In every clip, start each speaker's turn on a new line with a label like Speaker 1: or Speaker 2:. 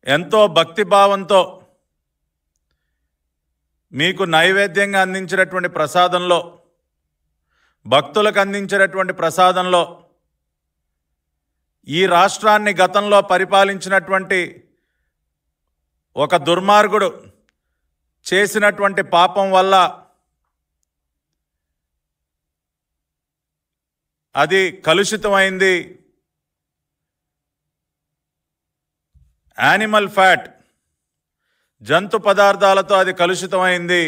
Speaker 1: ఎంతో భక్తిభావంతో మీకు నైవేద్యంగా అందించినటువంటి ప్రసాదంలో, భక్తులకు అందించినటువంటి ప్రసాదంలో ఈ రాష్ట్రాన్ని గతంలో పరిపాలించినటువంటి ఒక దుర్మార్గుడు చేసినటువంటి పాపం వల్ల అది కలుషితమైంది. యానిమల్ ఫ్యాట్, జంతు పదార్థాలతో అది కలుషితమైంది.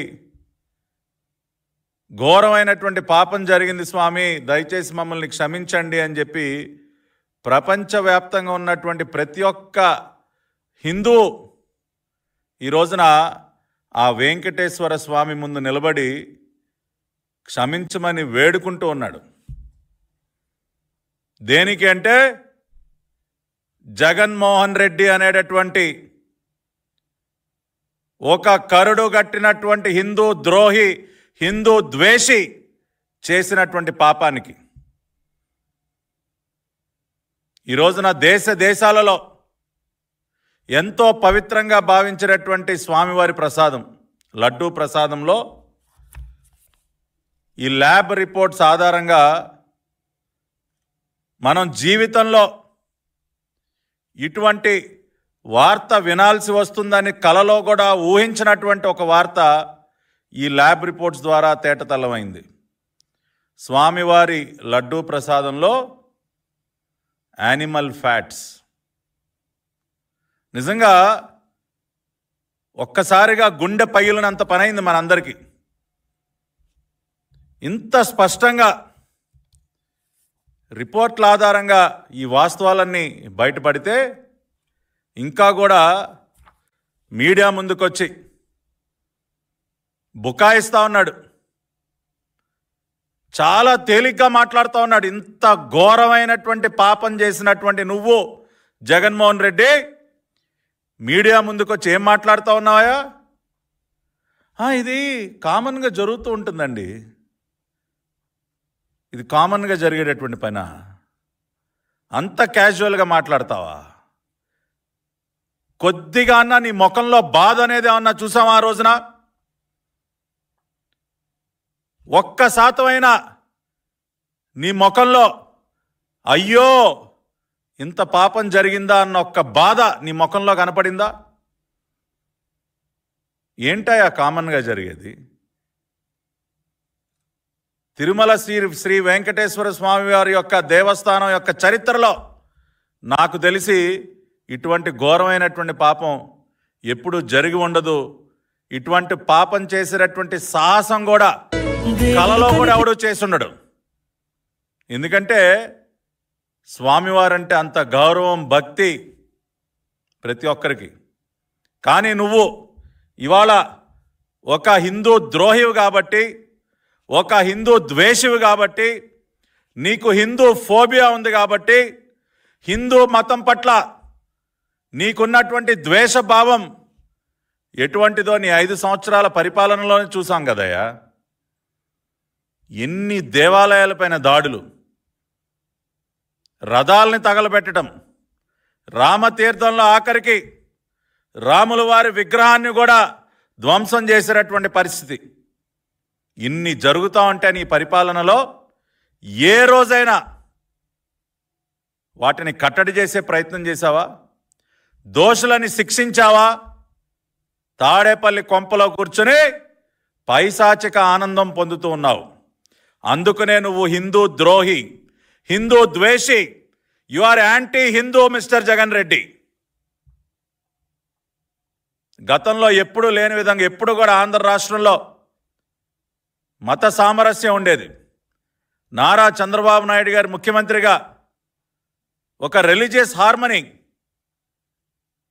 Speaker 1: ఘోరమైనటువంటి పాపం జరిగింది స్వామి, దయచేసి మమ్మల్ని క్షమించండి అని చెప్పి ప్రపంచవ్యాప్తంగా ఉన్నటువంటి ప్రతి ఒక్క హిందూ ఈ రోజున ఆ వెంకటేశ్వర స్వామి ముందు నిలబడి క్షమించమని వేడుకుంటూ ఉన్నాడు. దేనికి అంటే జగన్మోహన్ రెడ్డి అనేటటువంటి ఒక కరుడు కట్టినటువంటి హిందూ ద్రోహి, హిందూ ద్వేషి చేసినటువంటి పాపానికి. ఈ రోజున దేశాలలో ఎంతో పవిత్రంగా భావించినటువంటి స్వామివారి ప్రసాదం లడ్డూ ప్రసాదంలో ఈ ల్యాబ్ రిపోర్ట్స్ ఆధారంగా మనం జీవితంలో ఇటువంటి వార్త వినాల్సి వస్తుందని కలలో కూడా ఊహించినటువంటి ఒక వార్త ఈ ల్యాబ్ రిపోర్ట్స్ ద్వారా తేటతెల్లమైంది. స్వామివారి లడ్డూ ప్రసాదంలో యానిమల్ ఫ్యాట్స్. నిజంగా ఒక్కసారిగా గుండె పగిలినంత పనైంది మనందరికీ. ఇంత స్పష్టంగా రిపోర్ట్ల ఆధారంగా ఈ వాస్తవాలన్నీ బయటపడితే ఇంకా కూడా మీడియా ముందుకొచ్చి బుకాయిస్తూ ఉన్నాడు, చాలా తేలిగ్గా మాట్లాడుతూ ఉన్నాడు. ఇంత ఘోరమైనటువంటి పాపం చేసినటువంటి నువ్వు జగన్మోహన్ రెడ్డి మీడియా ముందుకొచ్చి ఏం మాట్లాడుతూ ఉన్నావా? ఇది కామన్గా జరుగుతూ ఉంటుందండి, ఇది కామన్గా జరిగేటటువంటి పైన అంత క్యాజువల్గా మాట్లాడతావా? కొద్దిగా అన్నా నీ ముఖంలో బాధ అనేది ఏమన్నా చూసావా? ఆ రోజున ఒక్క శాతమైనా నీ ముఖంలో అయ్యో ఇంత పాపం జరిగిందా అన్న ఒక్క బాధ నీ ముఖంలో కనపడిందా? ఏంటయా కామన్గా జరిగేది? తిరుమల శ్రీ వెంకటేశ్వర స్వామి వారి యొక్క దేవస్థానం యొక్క చరిత్రలో నాకు తెలిసి ఇటువంటి ఘోరమైనటువంటి పాపం ఎప్పుడు జరిగి ఉండదు. ఇటువంటి పాపం చేసేటటువంటి సాహసం కూడా కలలో కూడా ఎవడూ చేసి ఉండడు. ఎందుకంటే స్వామివారంటే అంత గౌరవం, భక్తి ప్రతి ఒక్కరికి. కానీ నువ్వు ఇవాళ ఒక హిందూ ద్రోహివి కాబట్టి, ఒక హిందూ ద్వేషివి కాబట్టి, నీకు హిందూ ఫోబియా ఉంది కాబట్టి, హిందూ మతం పట్ల నీకున్నటువంటి ద్వేషభావం ఎటువంటిదో నీ 5 సంవత్సరాల పరిపాలనలోనే చూసాం కదయ్యా. ఎన్ని దేవాలయాలపైన దాడులు, రథాలని తగలబెట్టడం, రామతీర్థంలో ఆఖరికి రాముల వారి విగ్రహాన్ని కూడా ధ్వంసం చేసేటటువంటి పరిస్థితి. ఇన్ని జరుగుతూ ఉంటే నీ పరిపాలనలో ఏ రోజైనా వాటిని కట్టడి చేసే ప్రయత్నం చేశావా? దోషులని శిక్షించావా? తాడేపల్లి కొంపలో కూర్చొని పైశాచిక ఆనందం పొందుతూ ఉన్నావు. అందుకనే నువ్వు హిందూ ద్రోహి, హిందూ ద్వేషి, you are anti Hindu mister Jagan Reddy. గతంలో ఎప్పుడూ లేని విధంగా ఎప్పుడు కూడా ఆంధ్ర రాష్ట్రంలో మత సామరస్యం ఉండేది. నారా చంద్రబాబు నాయుడు గారు ముఖ్యమంత్రిగా ఒక రిలీజియస్ హార్మనీ,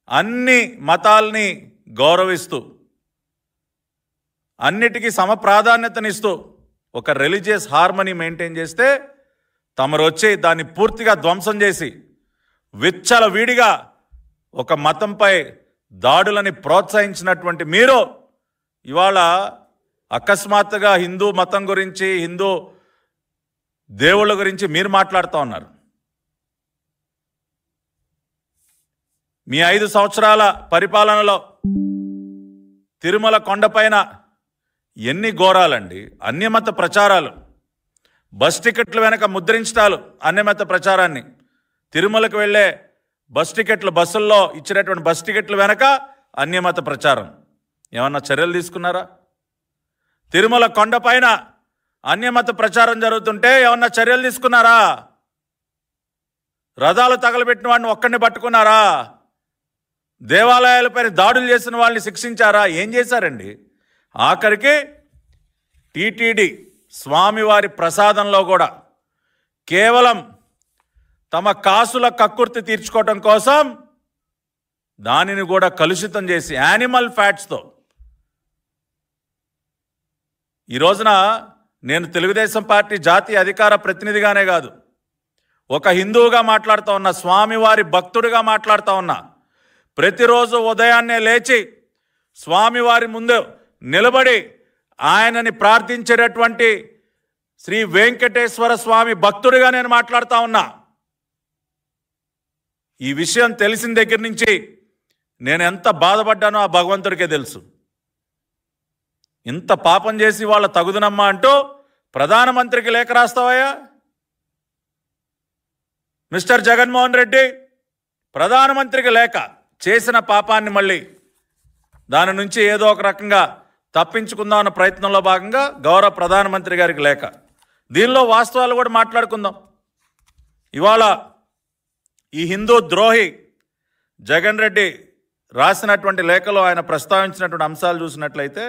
Speaker 1: అన్ని మతాల్ని గౌరవిస్తూ అన్నిటికీ సమ ప్రాధాన్యతనిస్తూ ఒక రిలీజియస్ హార్మనీ మెయింటైన్ చేస్తే తమరు వచ్చి దాన్ని పూర్తిగా ధ్వంసం చేసి విచ్చలవిడిగా ఒక మతంపై దాడులని ప్రోత్సహించినటువంటి మీరు ఇవాళ అకస్మాత్తుగా హిందూ మతం గురించి, హిందూ దేవుళ్ళ గురించి మీరు మాట్లాడుతూ ఉన్నారు. మీ 5 సంవత్సరాల పరిపాలనలో తిరుమల కొండపైన ఎన్ని ఘోరాలండి. అన్యమత ప్రచారాలు, బస్ టికెట్లు వెనక ముద్రించడాలు, అన్యమత ప్రచారాన్ని, తిరుమలకు వెళ్ళే బస్ టికెట్లు, బస్సుల్లో ఇచ్చినటువంటి బస్ టికెట్లు వెనక అన్యమత ప్రచారం. ఏమన్నా చర్యలు తీసుకున్నారా? తిరుమల కొండపైన అన్యమత ప్రచారం జరుగుతుంటే ఏమన్నా చర్యలు తీసుకున్నారా? రథాలు తగలబెట్టిన వాడిని ఒక్కడిని పట్టుకున్నారా? దేవాలయాలపైన దాడులు చేసిన వాళ్ళని శిక్షించారా? ఏం చేశారండి? ఆఖరికి టీటీడీ స్వామివారి ప్రసాదంలో కూడా కేవలం తమ కాసుల కక్కుర్తి తీర్చుకోవటం కోసం దానిని కూడా కలుషితం చేసి యానిమల్ ఫ్యాట్స్తో. ఈ రోజున నేను తెలుగుదేశం పార్టీ జాతీయ అధికార ప్రతినిధిగానే కాదు, ఒక హిందువుగా మాట్లాడుతూ ఉన్నా, స్వామివారి భక్తుడిగా మాట్లాడుతూ ఉన్నా. ప్రతిరోజు ఉదయాన్నే లేచి స్వామివారి ముందు నిలబడి ఆయనని ప్రార్థించేటటువంటి శ్రీ వెంకటేశ్వర స్వామి భక్తుడిగా నేను మాట్లాడుతూ ఉన్నా. ఈ విషయం తెలిసిన దగ్గర నుంచి నేను ఎంత బాధపడ్డానో ఆ భగవంతుడికే తెలుసు. ఇంత పాపం చేసి వాళ్ళ తగుదనమ్మా అంటూ ప్రధానమంత్రికి లేఖ రాస్తావయ్యా మిస్టర్ జగన్మోహన్ రెడ్డి? ప్రధానమంత్రికి లేఖ, చేసిన పాపాన్ని మళ్ళీ దాని నుంచి ఏదో ఒక రకంగా తప్పించుకుందాం అన్న ప్రయత్నంలో భాగంగా గౌరవ ప్రధానమంత్రి గారికి లేఖ. దీనిలో వాస్తవాలు కూడా మాట్లాడుకుందాం. ఇవాళ ఈ హిందూ ద్రోహి జగన్ రెడ్డి రాసినటువంటి లేఖలో ఆయన ప్రస్తావించినటువంటి అంశాలు చూసినట్లయితే